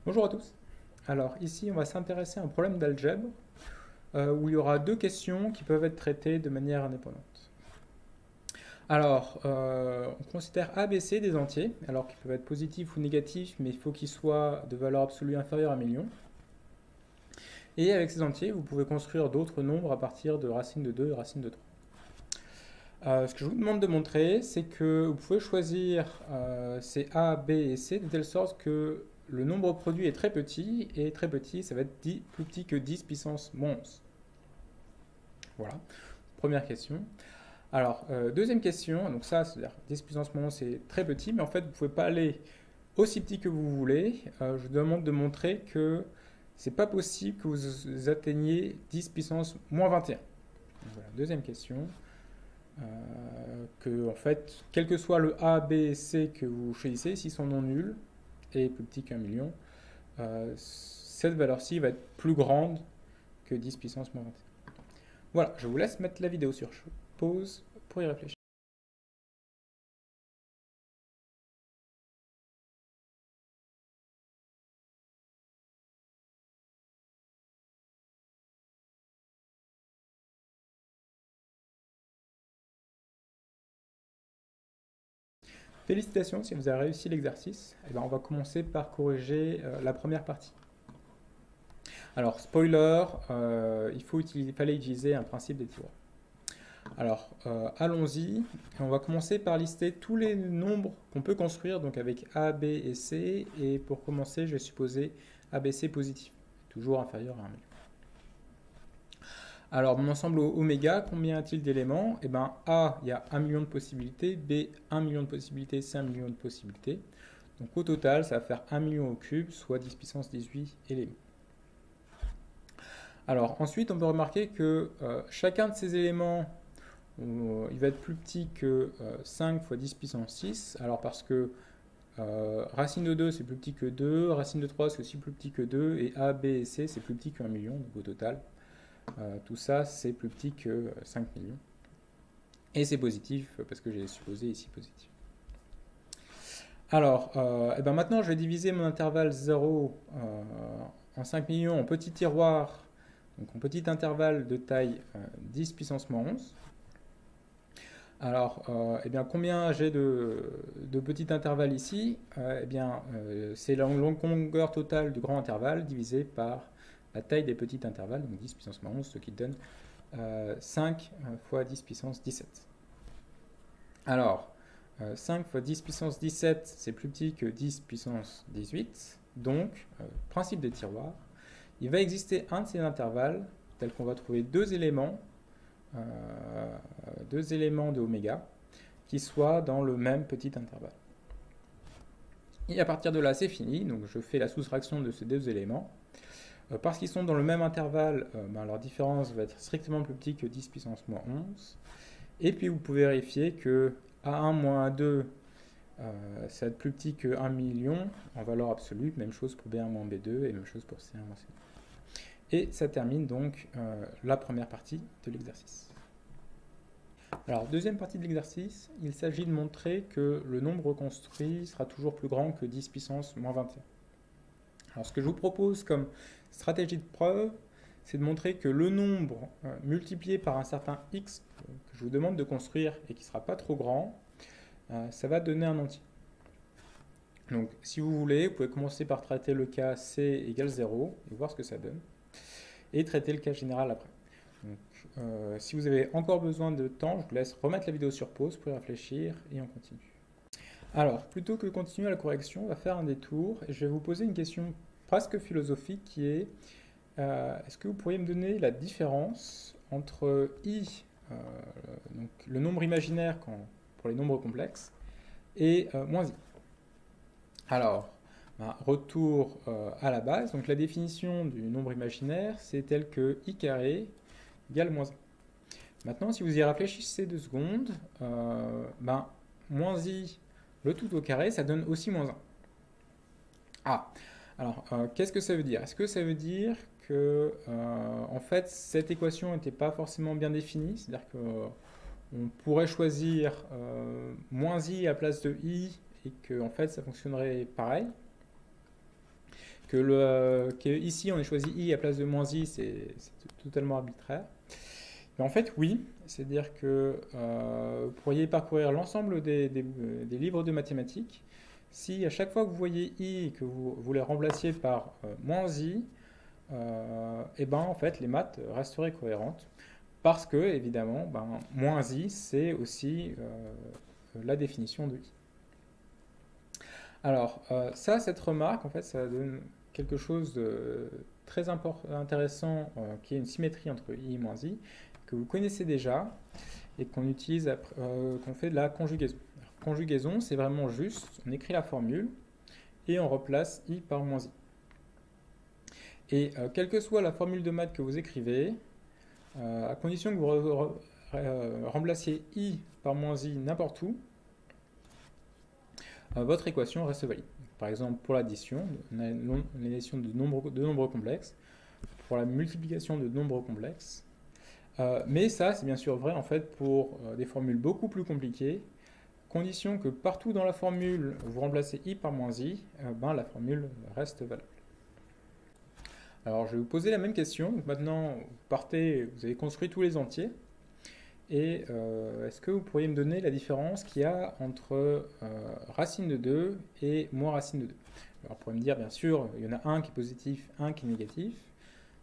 Bonjour à tous. Alors ici, on va s'intéresser à un problème d'algèbre où il y aura deux questions qui peuvent être traitées de manière indépendante. Alors, on considère A, B, C des entiers, alors qu'ils peuvent être positifs ou négatifs, mais il faut qu'ils soient de valeur absolue inférieure à 1 million. Et avec ces entiers, vous pouvez construire d'autres nombres à partir de racine de 2 et racine de 3. Ce que je vous demande de montrer, c'est que vous pouvez choisir ces A, B et C de telle sorte que le nombre produit est très petit, et très petit, ça va être plus petit que 10 puissance moins 11. Voilà, première question. Alors, deuxième question, donc ça, c'est-à-dire 10 puissance moins 11, c'est très petit, mais en fait, vous ne pouvez pas aller aussi petit que vous voulez. Je vous demande de montrer que c'est pas possible que vous atteigniez 10 puissance moins 21. Donc, voilà, deuxième question. Que en fait, quel que soit le A, B, C que vous choisissez, s'ils sont non nuls et plus petits qu'un million, cette valeur-ci va être plus grande que 10 puissance moins 21. Voilà, je vous laisse mettre la vidéo sur pause pour y réfléchir. Félicitations si vous avez réussi l'exercice. Eh ben, on va commencer par corriger la première partie. Alors, spoiler, il fallait utiliser un principe des tiroirs. Alors, allons-y. On va commencer par lister tous les nombres qu'on peut construire, donc avec A, B et C. Et pour commencer, je vais supposer ABC positif, toujours inférieur à 1 million. Alors, mon ensemble oméga, combien a-t-il d'éléments? Eh bien, A, il y a 1 million de possibilités. B, 1 million de possibilités. C, 1 million de possibilités. Donc, au total, ça va faire 1 million au cube, soit 10 puissance 18 éléments. Alors, ensuite, on peut remarquer que chacun de ces éléments il va être plus petit que 5 fois 10 puissance 6. Alors parce que racine de 2 c'est plus petit que 2, racine de 3 c'est aussi plus petit que 2, et A, B et C c'est plus petit que 1 million, donc au total, tout ça c'est plus petit que 5 millions. Et c'est positif parce que j'ai supposé ici positif. Alors, et ben maintenant je vais diviser mon intervalle 0 en 5 millions en petits tiroirs, donc en petit intervalle de taille 10 puissance moins 11. Alors, eh bien, combien j'ai de petits intervalles ici? Eh bien, c'est la longueur totale du grand intervalle divisé par la taille des petits intervalles, donc 10 puissance moins 11, ce qui donne 5 fois 10 puissance 17. Alors, 5 fois 10 puissance 17, c'est plus petit que 10 puissance 18. Donc, principe des tiroirs, il va exister un de ces intervalles, tel qu'on va trouver deux éléments de oméga qui soient dans le même petit intervalle. Et à partir de là, c'est fini. Donc je fais la soustraction de ces deux éléments. Parce qu'ils sont dans le même intervalle, leur différence va être strictement plus petite que 10 puissance moins 11. Et puis vous pouvez vérifier que A1 moins A2, ça va être plus petit que 1 million en valeur absolue. Même chose pour B1 moins B2 et même chose pour C1 moins C2. Et ça termine donc la première partie de l'exercice. Alors, deuxième partie de l'exercice, il s'agit de montrer que le nombre construit sera toujours plus grand que 10 puissance moins 21. Alors, ce que je vous propose comme stratégie de preuve, c'est de montrer que le nombre multiplié par un certain x que je vous demande de construire et qui ne sera pas trop grand, ça va donner un entier. Donc, si vous voulez, vous pouvez commencer par traiter le cas c égale 0 et voir ce que ça donne, et traiter le cas général après. Donc, si vous avez encore besoin de temps, je vous laisse remettre la vidéo sur pause pour y réfléchir et on continue. Alors, plutôt que de continuer la correction, on va faire un détour et je vais vous poser une question presque philosophique qui est est-ce que vous pourriez me donner la différence entre i, donc le nombre imaginaire pour les nombres complexes, et moins i? Alors, retour à la base. Donc la définition du nombre imaginaire, c'est tel que i carré égale moins 1. Maintenant, si vous y réfléchissez 2 secondes, moins i, le tout au carré, ça donne aussi moins 1. Ah, alors, qu'est-ce que ça veut dire? Est-ce que ça veut dire que, en fait, cette équation n'était pas forcément bien définie? C'est-à-dire qu'on pourrait choisir moins i à la place de i et que, en fait, ça fonctionnerait pareil? Que ici on ait choisi i à place de moins i, c'est totalement arbitraire. Mais en fait, oui, c'est-à-dire que vous pourriez parcourir l'ensemble des livres de mathématiques. Si à chaque fois que vous voyez i et que vous les remplaciez par moins i, et ben en fait les maths resteraient cohérentes parce que évidemment moins i c'est aussi la définition de i. Alors cette remarque en fait ça donne quelque chose de très intéressant qui est une symétrie entre i et moins i que vous connaissez déjà et qu'on utilise qu'on fait de la conjugaison. Alors, conjugaison c'est vraiment juste on écrit la formule et on remplace i par moins i. Et quelle que soit la formule de maths que vous écrivez, à condition que vous remplaciez i par moins i n'importe où, votre équation reste valide. Par exemple, pour l'addition, l'addition de nombres complexes, pour la multiplication de nombres complexes. Mais ça, c'est bien sûr vrai en fait pour des formules beaucoup plus compliquées, condition que partout dans la formule, vous remplacez i par moins i, la formule reste valable. Alors, je vais vous poser la même question. Donc, maintenant, vous partez, vous avez construit tous les entiers. Et est-ce que vous pourriez me donner la différence qu'il y a entre racine de 2 et moins racine de 2? Alors, vous pourriez me dire, bien sûr, il y en a un qui est positif, un qui est négatif.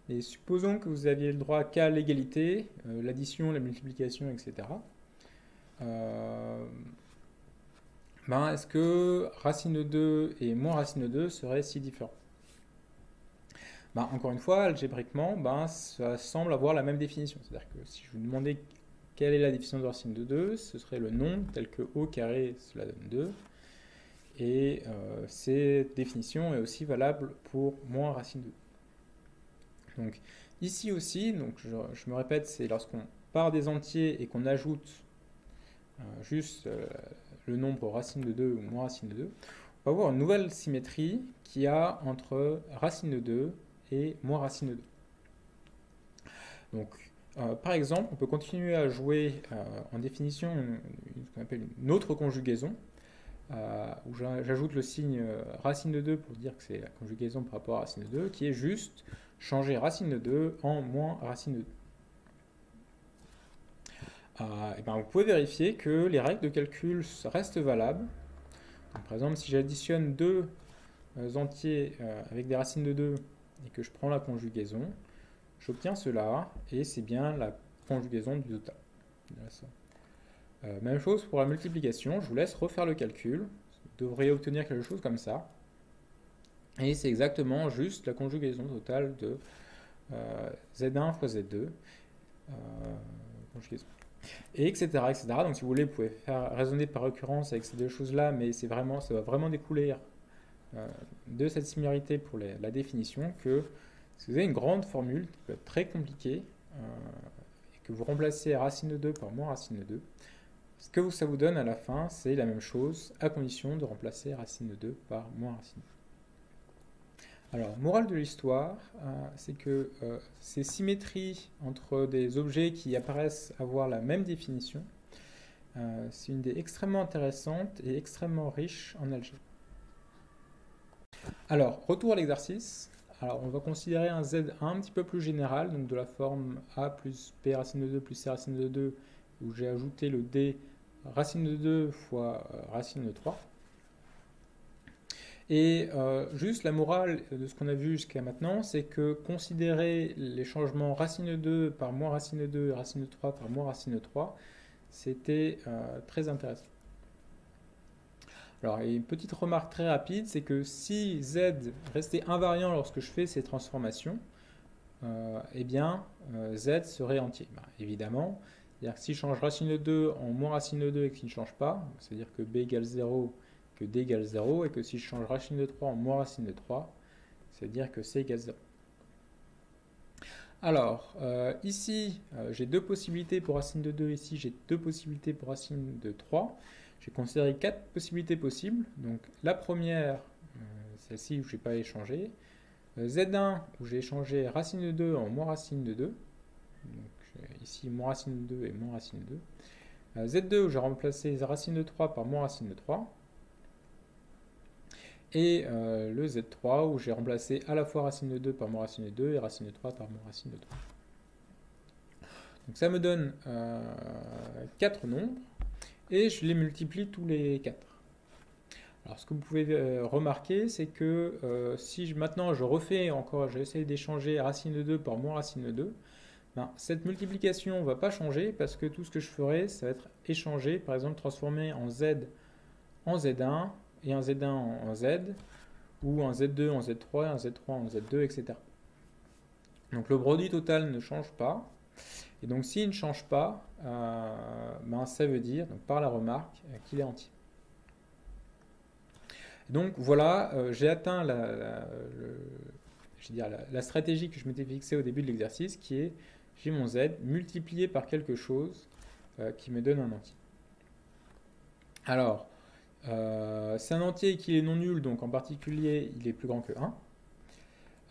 Et supposons que vous aviez le droit qu'à l'égalité, l'addition, la multiplication, etc. Est-ce que racine de 2 et moins racine de 2 seraient si différents? Encore une fois, algébriquement, ça semble avoir la même définition. C'est-à-dire que si je vous demandais quelle est la définition de racine de 2, ce serait le nombre tel que au carré, cela donne 2. Et cette définition est aussi valable pour moins racine de 2. Donc ici aussi, donc je me répète, c'est lorsqu'on part des entiers et qu'on ajoute juste le nombre racine de 2 ou moins racine de 2, on va avoir une nouvelle symétrie qu'il y a entre racine de 2 et moins racine de 2. Donc, par exemple, on peut continuer à jouer en définition ce qu'on appelle une autre conjugaison, où j'ajoute le signe racine de 2 pour dire que c'est la conjugaison par rapport à racine de 2, qui est juste changer racine de 2 en moins racine de 2. Vous pouvez vérifier que les règles de calcul restent valables. Donc, par exemple, si j'additionne deux entiers avec des racines de 2 et que je prends la conjugaison, j'obtiens cela, et c'est bien la conjugaison du total. Même chose pour la multiplication, je vous laisse refaire le calcul, vous devriez obtenir quelque chose comme ça, et c'est exactement juste la conjugaison totale de Z1 fois Z2, conjugaison. Et etc., etc. Donc si vous voulez, vous pouvez faire raisonner par récurrence avec ces deux choses-là, mais ça va vraiment découler de cette similarité pour la définition que si vous avez une grande formule qui peut être très compliquée et que vous remplacez racine de 2 par moins racine de 2, ce que ça vous donne à la fin, c'est la même chose à condition de remplacer racine de 2 par moins racine de 2. Alors, morale de l'histoire, c'est que ces symétries entre des objets qui apparaissent avoir la même définition, c'est une idée extrêmement intéressante et extrêmement riche en algèbre. Alors, retour à l'exercice. Alors, on va considérer un Z un petit peu plus général, donc de la forme A plus B racine de 2 plus C racine de 2, où j'ai ajouté le D racine de 2 fois racine de 3. Et juste la morale de ce qu'on a vu jusqu'à maintenant, c'est que considérer les changements racine de 2 par moins racine de 2 et racine de 3 par moins racine de 3, c'était très intéressant. Alors, une petite remarque très rapide, c'est que si Z restait invariant lorsque je fais ces transformations, Z serait entier. Évidemment, c'est-à-dire que si je change racine de 2 en moins racine de 2 et qu'il ne change pas, c'est-à-dire que B égale 0, que D égale 0, et que si je change racine de 3 en moins racine de 3, c'est-à-dire que C égale 0. Alors, ici, j'ai deux possibilités pour racine de 2, ici j'ai deux possibilités pour racine de 3. J'ai considéré 4 possibilités possibles. Donc la première, celle-ci où je n'ai pas échangé. Z1 où j'ai échangé racine de 2 en moins racine de 2. Donc ici moins racine de 2 et moins racine de 2. Z2 où j'ai remplacé racine de 3 par moins racine de 3. Et le Z3 où j'ai remplacé à la fois racine de 2 par moins racine de 2 et racine de 3 par moins racine de 3. Donc ça me donne 4 nombres et je les multiplie tous les 4. Alors ce que vous pouvez remarquer, c'est que si maintenant je refais encore, j'essaie d'échanger racine de 2 par moins racine de 2, ben, cette multiplication ne va pas changer parce que tout ce que je ferai, ça va être échanger, par exemple transformer en Z en Z1 et un Z1 en Z, ou un Z2 en Z3, un Z3 en Z2, etc. Donc le produit total ne change pas. Et donc s'il ne change pas, ben, ça veut dire, donc, par la remarque, qu'il est entier. Donc voilà, j'ai atteint la stratégie que je m'étais fixée au début de l'exercice, qui est j'ai mon Z multiplié par quelque chose qui me donne un entier. Alors, c'est un entier et qu'il est non nul, donc en particulier il est plus grand que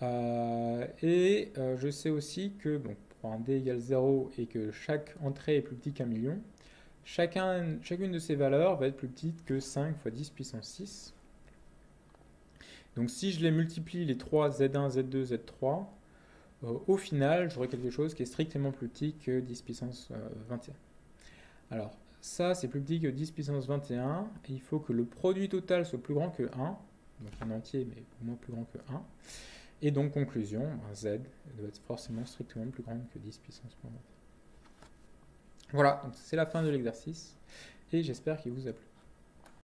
1. Je sais aussi que pour un d égale 0 et que chaque entrée est plus petite qu'un million, chacune de ces valeurs va être plus petite que 5 fois 10 puissance 6. Donc si je les multiplie les 3 Z1, Z2, Z3, au final j'aurai quelque chose qui est strictement plus petit que 10 puissance 21. Alors ça c'est plus petit que 10 puissance 21, et il faut que le produit total soit plus grand que 1, donc un entier mais au moins plus grand que 1. Et donc, conclusion, Z doit être forcément strictement plus grande que 10 puissance 21. Voilà, donc c'est la fin de l'exercice, et j'espère qu'il vous a plu.